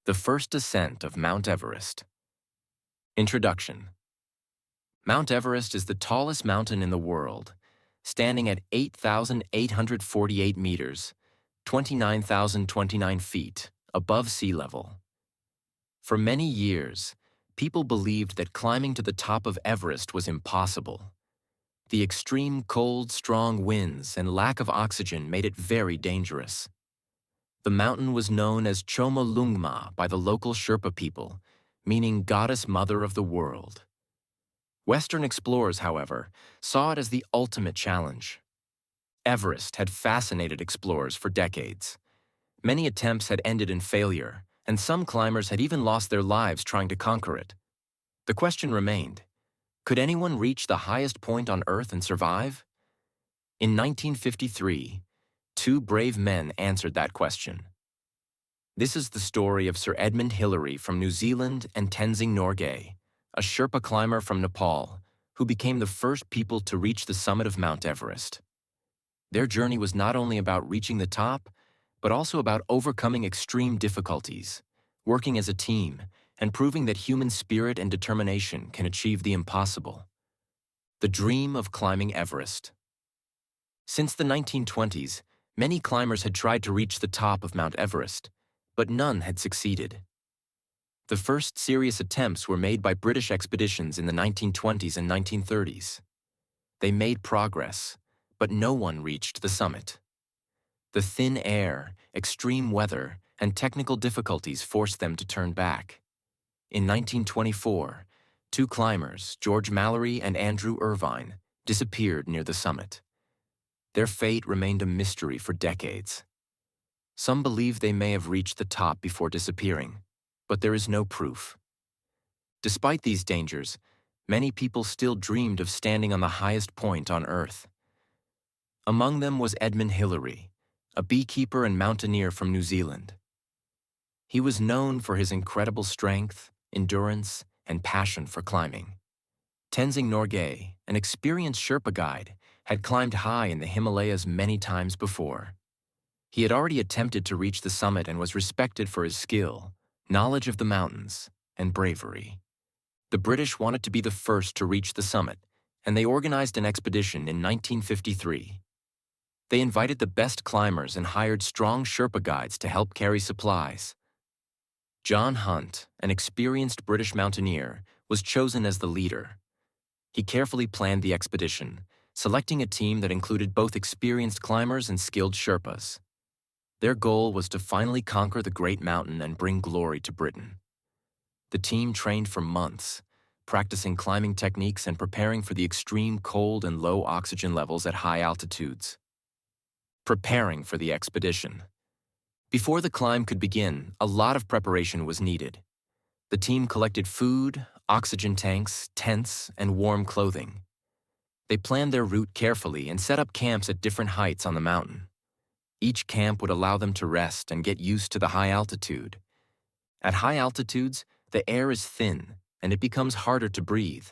The first ascent of Mount Everest. Introduction. Mount Everest is the tallest mountain in the world, standing at 8,848 meters, 29,029 feet, above sea level. For many years, people believed that climbing to the top of Everest was impossible. The extreme cold, strong winds and lack of oxygen made it very dangerous. The mountain was known as Chomolungma by the local Sherpa people, meaning Goddess Mother of the World. Western explorers, however, saw it as the ultimate challenge. Everest had fascinated explorers for decades. Many attempts had ended in failure, and some climbers had even lost their lives trying to conquer it. The question remained, could anyone reach the highest point on Earth and survive? In 1953, two brave men answered that question. This is the story of Sir Edmund Hillary from New Zealand and Tenzing Norgay, a Sherpa climber from Nepal, who became the first people to reach the summit of Mount Everest. Their journey was not only about reaching the top, but also about overcoming extreme difficulties, working as a team, and proving that human spirit and determination can achieve the impossible. The dream of climbing Everest. Since the 1920s, many climbers had tried to reach the top of Mount Everest, but none had succeeded. The first serious attempts were made by British expeditions in the 1920s and 1930s. They made progress, but no one reached the summit. The thin air, extreme weather, and technical difficulties forced them to turn back. In 1924, two climbers, George Mallory and Andrew Irvine, disappeared near the summit. Their fate remained a mystery for decades. Some believe they may have reached the top before disappearing, but there is no proof. Despite these dangers, many people still dreamed of standing on the highest point on Earth. Among them was Edmund Hillary, a beekeeper and mountaineer from New Zealand. He was known for his incredible strength, endurance, and passion for climbing. Tenzing Norgay, an experienced Sherpa guide, had climbed high in the Himalayas many times before. He had already attempted to reach the summit and was respected for his skill, knowledge of the mountains, and bravery. The British wanted to be the first to reach the summit, and they organized an expedition in 1953. They invited the best climbers and hired strong Sherpa guides to help carry supplies. John Hunt, an experienced British mountaineer, was chosen as the leader. He carefully planned the expedition, selecting a team that included both experienced climbers and skilled Sherpas. Their goal was to finally conquer the great mountain and bring glory to Britain. The team trained for months, practicing climbing techniques and preparing for the extreme cold and low oxygen levels at high altitudes. Preparing for the expedition. Before the climb could begin, a lot of preparation was needed. The team collected food, oxygen tanks, tents, and warm clothing. They planned their route carefully and set up camps at different heights on the mountain. Each camp would allow them to rest and get used to the high altitude. At high altitudes, the air is thin, and it becomes harder to breathe.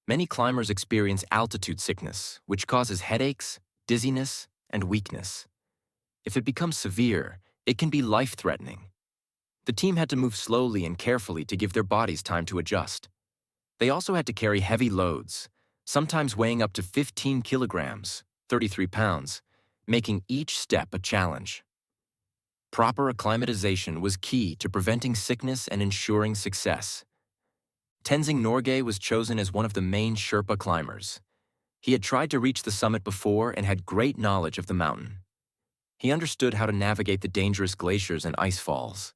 Many climbers experience altitude sickness, which causes headaches, dizziness, and weakness. If it becomes severe, it can be life-threatening. The team had to move slowly and carefully to give their bodies time to adjust. They also had to carry heavy loads, sometimes weighing up to 15 kilograms, 33 pounds, making each step a challenge. Proper acclimatization was key to preventing sickness and ensuring success. Tenzing Norgay was chosen as one of the main Sherpa climbers. He had tried to reach the summit before and had great knowledge of the mountain. He understood how to navigate the dangerous glaciers and ice falls.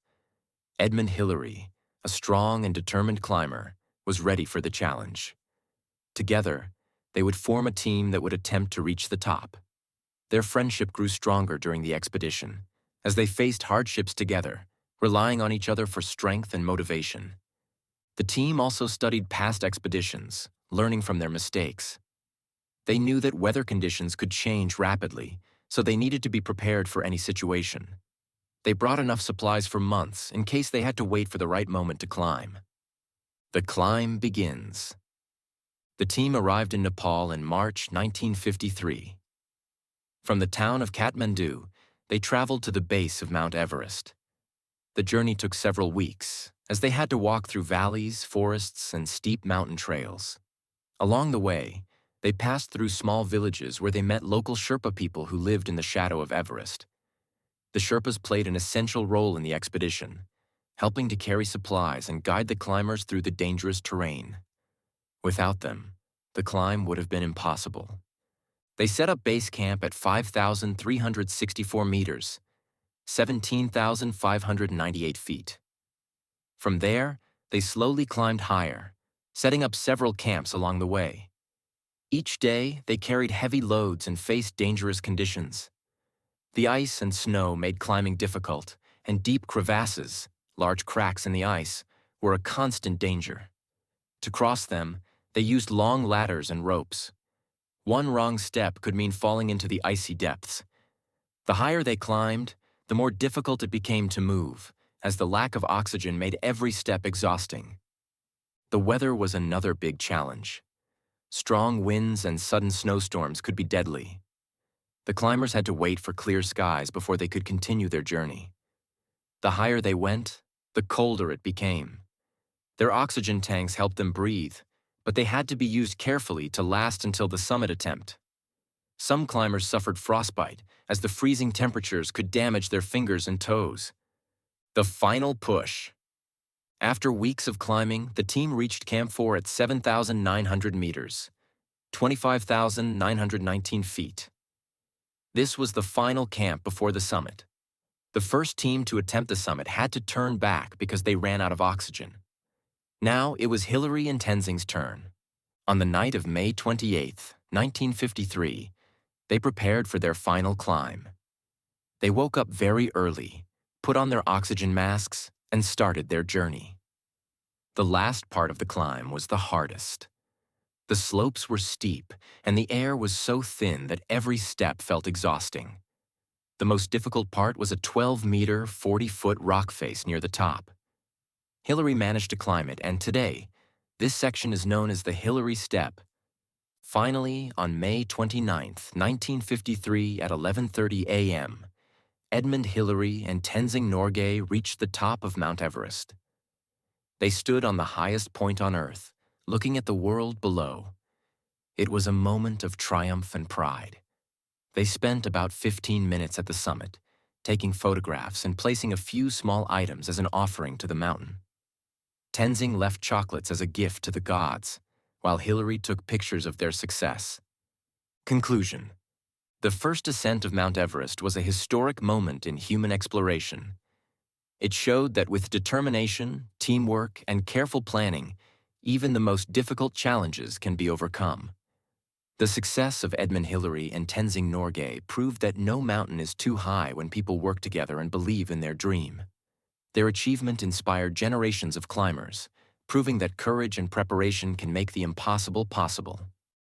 Edmund Hillary, a strong and determined climber, was ready for the challenge. Together, they would form a team that would attempt to reach the top. Their friendship grew stronger during the expedition, as they faced hardships together, relying on each other for strength and motivation. The team also studied past expeditions, learning from their mistakes. They knew that weather conditions could change rapidly, so they needed to be prepared for any situation. They brought enough supplies for months in case they had to wait for the right moment to climb. The climb begins. The team arrived in Nepal in March 1953. From the town of Kathmandu, they traveled to the base of Mount Everest. The journey took several weeks, as they had to walk through valleys, forests, and steep mountain trails. Along the way, they passed through small villages where they met local Sherpa people who lived in the shadow of Everest. The Sherpas played an essential role in the expedition, helping to carry supplies and guide the climbers through the dangerous terrain. Without them, the climb would have been impossible. They set up base camp at 5,364 meters, 17,598 feet. From there, they slowly climbed higher, setting up several camps along the way. Each day, they carried heavy loads and faced dangerous conditions. The ice and snow made climbing difficult, and deep crevasses, large cracks in the ice, were a constant danger. To cross them, they used long ladders and ropes. One wrong step could mean falling into the icy depths. The higher they climbed, the more difficult it became to move, as the lack of oxygen made every step exhausting. The weather was another big challenge. Strong winds and sudden snowstorms could be deadly. The climbers had to wait for clear skies before they could continue their journey. The higher they went, the colder it became. Their oxygen tanks helped them breathe, but they had to be used carefully to last until the summit attempt. Some climbers suffered frostbite, as the freezing temperatures could damage their fingers and toes. The final push. After weeks of climbing, the team reached Camp 4 at 7,900 meters, 25,919 feet. This was the final camp before the summit. The first team to attempt the summit had to turn back because they ran out of oxygen. Now it was Hillary and Tenzing's turn. On the night of May 28, 1953, they prepared for their final climb. They woke up very early, put on their oxygen masks, and started their journey. The last part of the climb was the hardest. The slopes were steep, and the air was so thin that every step felt exhausting. The most difficult part was a 12-meter, 40-foot rock face near the top. Hillary managed to climb it, and today, this section is known as the Hillary Step. Finally, on May 29, 1953 at 11:30 a.m., Edmund Hillary and Tenzing Norgay reached the top of Mount Everest. They stood on the highest point on Earth, looking at the world below. It was a moment of triumph and pride. They spent about 15 minutes at the summit, taking photographs and placing a few small items as an offering to the mountain. Tenzing left chocolates as a gift to the gods, while Hillary took pictures of their success. Conclusion. The first ascent of Mount Everest was a historic moment in human exploration. It showed that with determination, teamwork, and careful planning, even the most difficult challenges can be overcome. The success of Edmund Hillary and Tenzing Norgay proved that no mountain is too high when people work together and believe in their dream. Their achievement inspired generations of climbers, proving that courage and preparation can make the impossible possible.